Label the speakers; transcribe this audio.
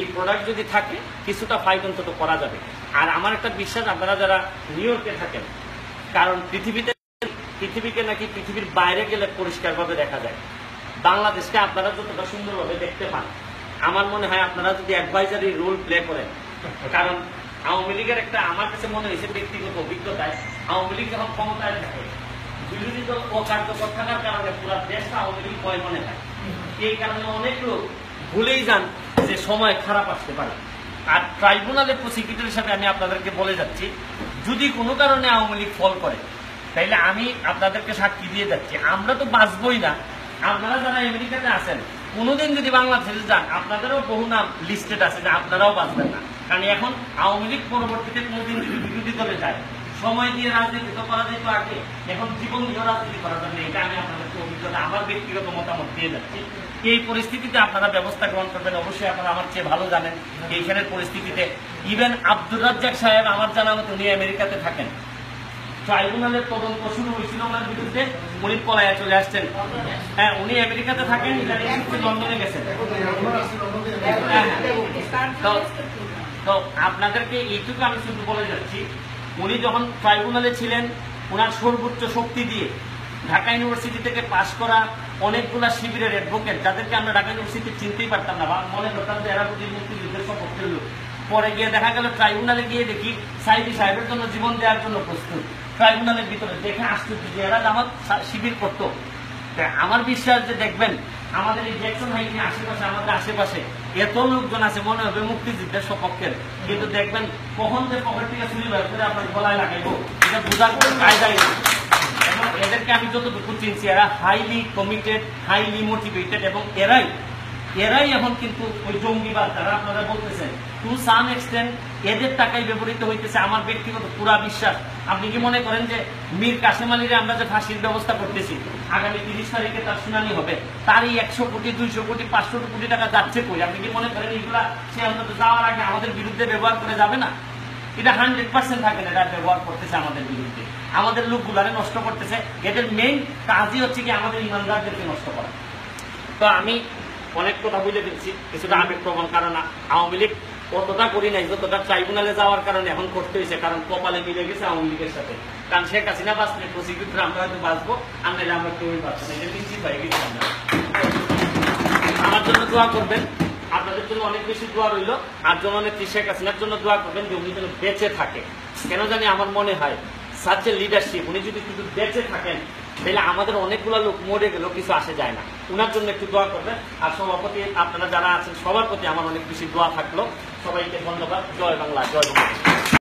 Speaker 1: এই প্রোডাক্ট যদি থাকে কিছুটা ফাইট অন্তত করা যাবে। আর আমার একটা বিশ্বাস, আপনারা যারা নিউ ইয়র্কে থাকেন, কারণ পৃথিবীকে নাকি পৃথিবীর বাইরে গেলে পরিষ্কারভাবে দেখা যায়, বাংলাদেশকে আপনারা যতটা সুন্দরভাবে দেখতে পান, আমার মনে হয় আপনারা যদি অ্যাডভাইজারি রোল প্লে করেন, কারণ আওয়ামী লীগের একটা আমার কাছে মনে হয়েছে ব্যক্তিগত অভিজ্ঞতায়, আওয়ামী লীগ যখন ক্ষমতায় থাকে বিরোধী দল অকার্যকর থাকার কারণে পুরো দেশটা আওয়ামী লীগ ভয় মনে হয়। এই কারণে অনেক লোক ভুলেই যান যে সময় খারাপ আসতে পারে। আর ট্রাইব্যুনালের প্রসিকিউটর হিসাবে আমি আপনাদেরকে বলে যাচ্ছি, যদি কোনো কারণে আওয়ামী লীগ ফল করে, তাইলে আমি আপনাদেরকে সাক্ষী দিয়ে যাচ্ছি, আমরা তো বাঁচবই না। আপনারা যারা আমেরিকাতে আছেন, কোনোদিন যদি বাংলাদেশে যান, আপনাদেরও বহু নাম লিস্টেড আছে যে আপনারাও বাঁচবেন না। কারণ এখন আওয়ামী লীগ পরবর্তীতে কোনোদিন যদি বিরোধী দলে যায়, সময় দিয়ে রাজনীতি তো করা যেত আগে, এখন জীবন দিয়ে রাজনীতি করা যাবে না। এটা আমি আপনাদেরকে অভিজ্ঞতা, আমার ব্যক্তিগত মতামত দিয়ে যাচ্ছি। এই পরিস্থিতিতে আপনারা ব্যবস্থা গ্রহণ করবেন, অবশ্যই আপনারা আমার চেয়ে ভালো জানেন এইখানের পরিস্থিতিতে। ইভেন আব্দুর রাজ্জাক সাহেব আমার জানা মতো উনি আমেরিকাতে থাকেন, ট্রাইব্যুনালের তদন্ত শুরু হয়েছিল ওনার বিরুদ্ধে, উনি পলায়া চলে আসছেন। হ্যাঁ, উনি আমেরিকাতে থাকেন, লন্ডনে গেছেন। তো আপনাদেরকে এইটুকু আমি শুধু বলে যাচ্ছি, উনি যখন ট্রাইব্যুনালে ছিলেন, ওনার সর্বোচ্চ শক্তি দিয়ে ঢাকা ইউনিভার্সিটি থেকে পাশ করা অনেকগুলা শিবিরের অ্যাডভোকেট, যাদেরকে আমরা ঢাকা ইউনিভার্সিটি চিনতেই পারতাম না, মনে করতাম যে এরা বুঝি মুক্তিযুদ্ধের সপক্ষের লোক। পরে গিয়ে দেখা গেল ট্রাইব্যুনালে গিয়ে দেখি সাইদি সাহেবের জন্য জীবন দেওয়ার জন্য প্রস্তুত। ট্রাইব্যুনালের ভিতরে দেখে আশ্চর্য যে এরা জামাত শিবির করতো। আমার বিশ্বাস যে দেখবেন আমাদের এই জ্যাকসন হাইটে আশেপাশে, আমাদের আশেপাশে এত লোকজন আছে মনে হবে মুক্তিযুদ্ধের সপক্ষের, কিন্তু দেখবেন কখন যে পকেট থেকে চুরি বের করে আপনার গলায় লাগাইবো, এটা বোঝার কোনো কায়দাই নেই। এবং এদেরকে আমি যতটুকু চিনছি, এরা হাইলি কমিটেড, হাইলি মোটিভেটেড, এবং এরাই এখন কিন্তু ওই জঙ্গিবাদ যারা আপনারা বলতেছেন, টু সাম এক্সটেন্ট এদের টাকায় ব্যবহৃত হইতেছে। আমার ব্যক্তিগত পুরা বিশ্বাস। আপনি কি মনে করেন যে মীর কাসেম আলীরে আমরা যে ফাঁসির ব্যবস্থা করতেছি, আগামী 30 তারিখে তার শুনানি হবে, তারই 100 কোটি 200 কোটি 500 কোটি টাকা যাচ্ছে কই? আপনি কি মনে করেন এইগুলা সে অন্তত যাওয়ার আগে আমাদের বিরুদ্ধে ব্যবহার করে যাবে না? এটা 100% থাকে না, এটা ব্যবহার করতেছে আমাদের বিরুদ্ধে, আমাদের লোকগুলারে নষ্ট করতেছে। এদের মেইন কাজই হচ্ছে কি আমাদের ইমানদারদেরকে নষ্ট করা। তো আমি অনেক কথা বুঝে দিচ্ছি, কিছুটা আবেগ প্রবণ, কারণ আওয়ামী লীগ অতটা করি নাই যতটা ট্রাইব্যুনালে যাওয়ার কারণে এখন করতে হয়েছে, কারণ কপালে মিলে গেছে আওয়ামী লীগের সাথে। কারণ শেখ হাসিনা বাঁচলে প্রসিকিউটর আমরা হয়তো বাঁচবো, আমরা কেউই বাঁচবো না, এটা নিশ্চিত হয়ে গেছি আমরা। আমার জন্য দোয়া করবেন, আপনাদের জন্য অনেক বেশি দোয়া রইল। আর জননেত্রী শেখ হাসিনার জন্য দোয়া করবেন যে উনি যেন বেঁচে থাকে। কেন জানি আমার মনে হয় সাচ এ লিডারশিপ, উনি যদি শুধু বেঁচে থাকেন তাহলে আমাদের অনেকগুলো লোক মরে গেলেও কিছু আসে যায় না। উনার জন্য একটু দোয়া করবেন। আর সভাপতি আপনারা যারা আছেন সবার প্রতি আমার অনেক বেশি দোয়া থাকলো। সবাইকে ধন্যবাদ। জয় বাংলা, জয় বাংলা।